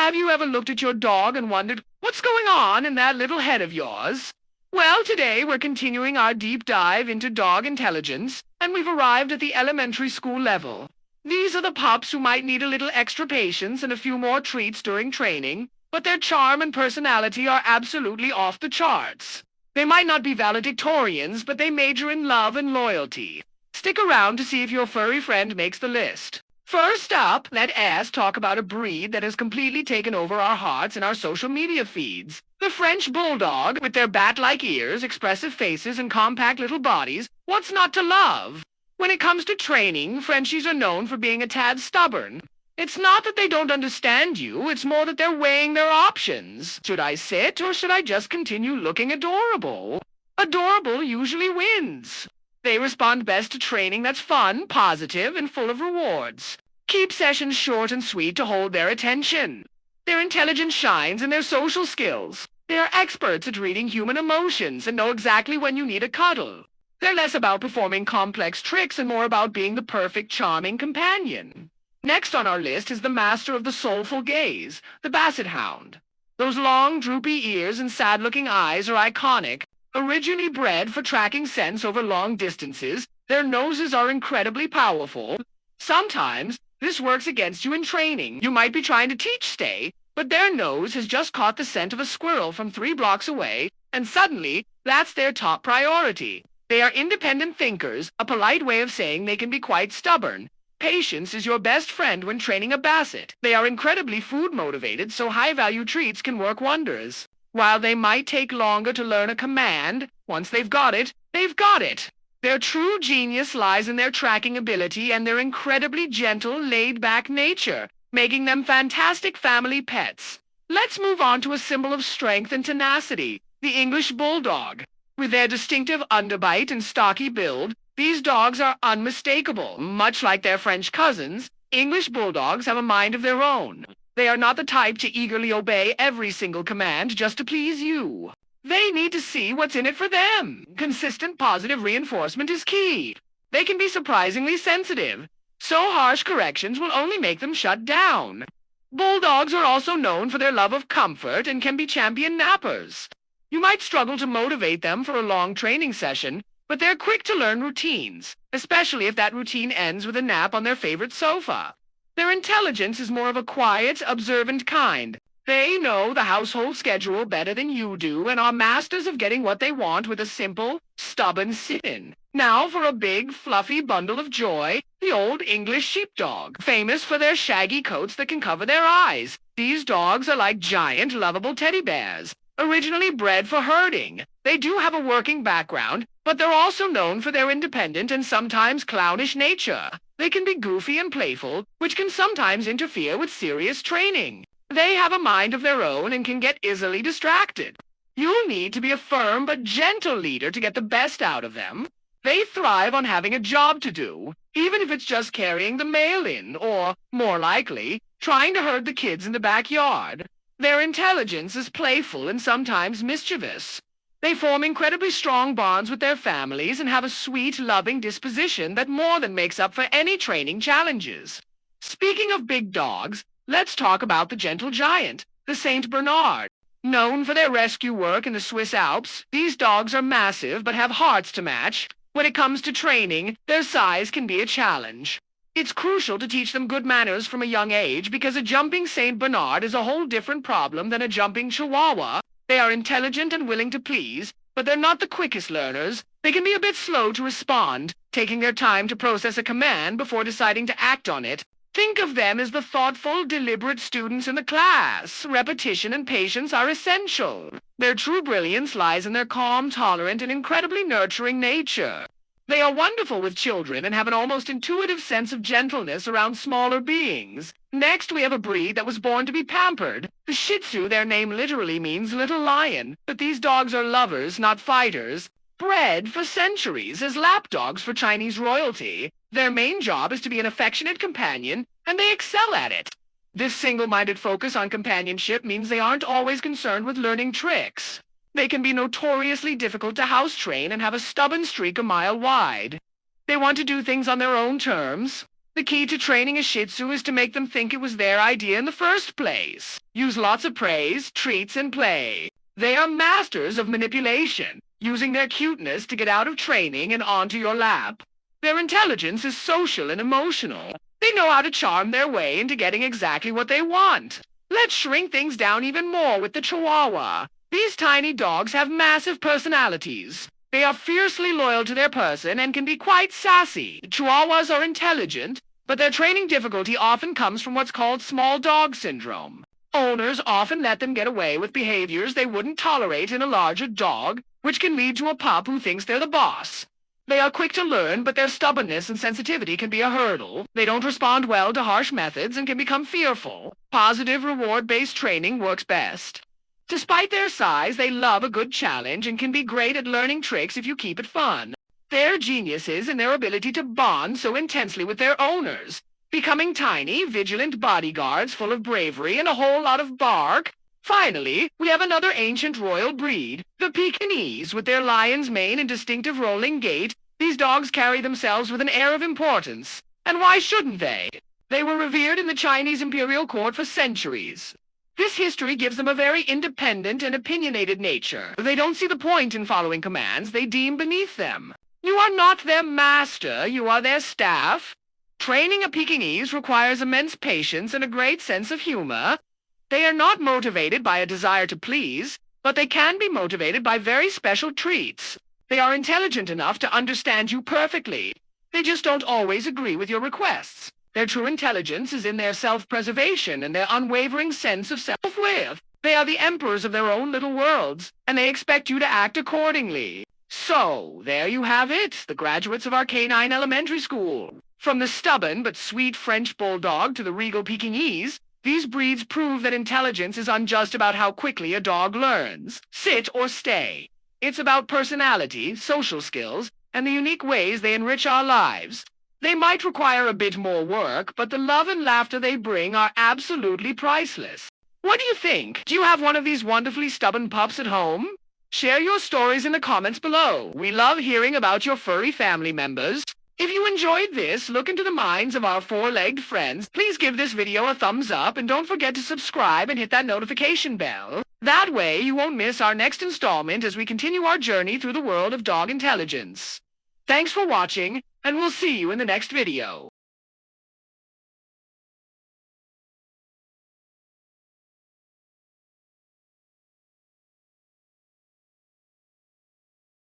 Have you ever looked at your dog and wondered, what's going on in that little head of yours? Well, today we're continuing our deep dive into dog intelligence, and we've arrived at the elementary school level. These are the pups who might need a little extra patience and a few more treats during training, but their charm and personality are absolutely off the charts. They might not be valedictorians, but they major in love and loyalty. Stick around to see if your furry friend makes the list. First up, let us talk about a breed that has completely taken over our hearts and our social media feeds. The French Bulldog, with their bat-like ears, expressive faces, and compact little bodies, what's not to love? When it comes to training, Frenchies are known for being a tad stubborn. It's not that they don't understand you, it's more that they're weighing their options. Should I sit, or should I just continue looking adorable? Adorable usually wins. They respond best to training that's fun, positive, and full of rewards. Keep sessions short and sweet to hold their attention. Their intelligence shines in their social skills. They are experts at reading human emotions and know exactly when you need a cuddle. They're less about performing complex tricks and more about being the perfect, charming companion. Next on our list is the master of the soulful gaze, the Basset Hound. Those long, droopy ears and sad-looking eyes are iconic. Originally bred for tracking scents over long distances, their noses are incredibly powerful. Sometimes, this works against you in training. You might be trying to teach stay, but their nose has just caught the scent of a squirrel from 3 blocks away, and suddenly, that's their top priority. They are independent thinkers, a polite way of saying they can be quite stubborn. Patience is your best friend when training a basset. They are incredibly food-motivated, so high-value treats can work wonders. While they might take longer to learn a command, once they've got it, they've got it. Their true genius lies in their tracking ability and their incredibly gentle, laid-back nature, making them fantastic family pets. Let's move on to a symbol of strength and tenacity, the English Bulldog. With their distinctive underbite and stocky build, these dogs are unmistakable. Much like their French cousins, English Bulldogs have a mind of their own. They are not the type to eagerly obey every single command just to please you. They need to see what's in it for them. Consistent positive reinforcement is key. They can be surprisingly sensitive, so harsh corrections will only make them shut down. Bulldogs are also known for their love of comfort and can be champion nappers. You might struggle to motivate them for a long training session, but they're quick to learn routines, especially if that routine ends with a nap on their favorite sofa. Their intelligence is more of a quiet, observant kind. They know the household schedule better than you do and are masters of getting what they want with a simple, stubborn sit-in. Now for a big, fluffy bundle of joy, the Old English Sheepdog, famous for their shaggy coats that can cover their eyes. These dogs are like giant, lovable teddy bears, originally bred for herding. They do have a working background, but they're also known for their independent and sometimes clownish nature. They can be goofy and playful, which can sometimes interfere with serious training. They have a mind of their own and can get easily distracted. You'll need to be a firm but gentle leader to get the best out of them. They thrive on having a job to do, even if it's just carrying the mail in, or, more likely, trying to herd the kids in the backyard. Their intelligence is playful and sometimes mischievous. They form incredibly strong bonds with their families and have a sweet, loving disposition that more than makes up for any training challenges. Speaking of big dogs, let's talk about the gentle giant, the Saint Bernard. Known for their rescue work in the Swiss Alps, these dogs are massive but have hearts to match. When it comes to training, their size can be a challenge. It's crucial to teach them good manners from a young age because a jumping Saint Bernard is a whole different problem than a jumping Chihuahua. They are intelligent and willing to please, but they're not the quickest learners. They can be a bit slow to respond, taking their time to process a command before deciding to act on it. Think of them as the thoughtful, deliberate students in the class. Repetition and patience are essential. Their true brilliance lies in their calm, tolerant, and incredibly nurturing nature. They are wonderful with children and have an almost intuitive sense of gentleness around smaller beings. Next, we have a breed that was born to be pampered. The Shih Tzu, their name literally means little lion, but these dogs are lovers, not fighters. Bred for centuries as lapdogs for Chinese royalty, their main job is to be an affectionate companion, and they excel at it. This single-minded focus on companionship means they aren't always concerned with learning tricks. They can be notoriously difficult to house train and have a stubborn streak a mile wide. They want to do things on their own terms. The key to training a Shih Tzu is to make them think it was their idea in the first place. Use lots of praise, treats, and play. They are masters of manipulation, using their cuteness to get out of training and onto your lap. Their intelligence is social and emotional. They know how to charm their way into getting exactly what they want. Let's shrink things down even more with the Chihuahua. These tiny dogs have massive personalities. They are fiercely loyal to their person and can be quite sassy. Chihuahuas are intelligent, but their training difficulty often comes from what's called small dog syndrome. Owners often let them get away with behaviors they wouldn't tolerate in a larger dog, which can lead to a pup who thinks they're the boss. They are quick to learn, but their stubbornness and sensitivity can be a hurdle. They don't respond well to harsh methods and can become fearful. Positive reward-based training works best. Despite their size, they love a good challenge and can be great at learning tricks if you keep it fun. They're geniuses in their ability to bond so intensely with their owners, becoming tiny, vigilant bodyguards full of bravery and a whole lot of bark. Finally, we have another ancient royal breed, the Pekingese. With their lion's mane and distinctive rolling gait, these dogs carry themselves with an air of importance. And why shouldn't they? They were revered in the Chinese imperial court for centuries. This history gives them a very independent and opinionated nature. They don't see the point in following commands they deem beneath them. You are not their master, you are their staff. Training a Pekingese requires immense patience and a great sense of humor. They are not motivated by a desire to please, but they can be motivated by very special treats. They are intelligent enough to understand you perfectly. They just don't always agree with your requests. Their true intelligence is in their self-preservation and their unwavering sense of self-worth. They are the emperors of their own little worlds, and they expect you to act accordingly. So, there you have it, the graduates of our canine elementary school. From the stubborn but sweet French bulldog to the regal Pekingese, these breeds prove that intelligence is unjust about how quickly a dog learns. Sit or stay. It's about personality, social skills, and the unique ways they enrich our lives. They might require a bit more work, but the love and laughter they bring are absolutely priceless. What do you think? Do you have one of these wonderfully stubborn pups at home? Share your stories in the comments below. We love hearing about your furry family members. If you enjoyed this, look into the minds of our four-legged friends. Please give this video a thumbs up and don't forget to subscribe and hit that notification bell. That way you won't miss our next installment as we continue our journey through the world of dog intelligence. Thanks for watching, and we'll see you in the next video.